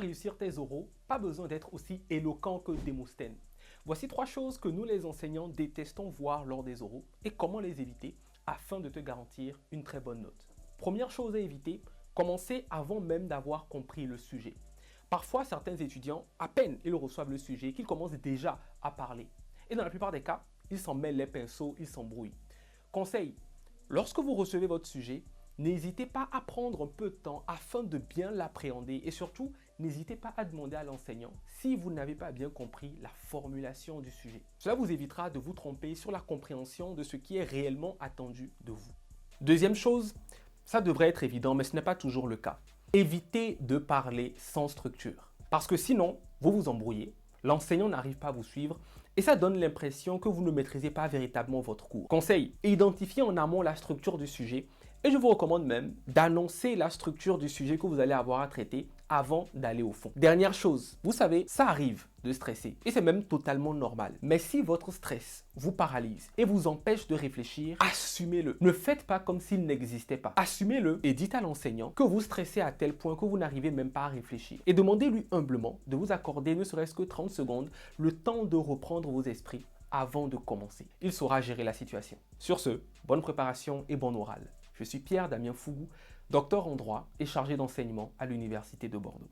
réussir tes oraux, pas besoin d'être aussi éloquent que Démosthène. Voici 3 choses que nous les enseignants détestons voir lors des oraux et comment les éviter afin de te garantir une très bonne note. Première chose à éviter, commencer avant même d'avoir compris le sujet. Parfois, certains étudiants, à peine ils reçoivent le sujet, qu'ils commencent déjà à parler. Et dans la plupart des cas, ils s'en mêlent les pinceaux, ils s'embrouillent. Conseil, lorsque vous recevez votre sujet, n'hésitez pas à prendre un peu de temps afin de bien l'appréhender et surtout, n'hésitez pas à demander à l'enseignant si vous n'avez pas bien compris la formulation du sujet. Cela vous évitera de vous tromper sur la compréhension de ce qui est réellement attendu de vous. Deuxième chose, ça devrait être évident, mais ce n'est pas toujours le cas. Évitez de parler sans structure. Parce que sinon, vous vous embrouillez, l'enseignant n'arrive pas à vous suivre et ça donne l'impression que vous ne maîtrisez pas véritablement votre cours. Conseil, identifiez en amont la structure du sujet et je vous recommande même d'annoncer la structure du sujet que vous allez avoir à traiter avant d'aller au fond. Dernière chose, vous savez, ça arrive de stresser et c'est même totalement normal. Mais si votre stress vous paralyse et vous empêche de réfléchir, assumez-le. Ne faites pas comme s'il n'existait pas. Assumez-le et dites à l'enseignant que vous stressez à tel point que vous n'arrivez même pas à réfléchir. Et demandez-lui humblement de vous accorder ne serait-ce que 30 secondes, le temps de reprendre vos esprits avant de commencer. Il saura gérer la situation. Sur ce, bonne préparation et bon oral. Je suis Pierre Damien Fougou, docteur en droit et chargé d'enseignement à l'Université de Bordeaux.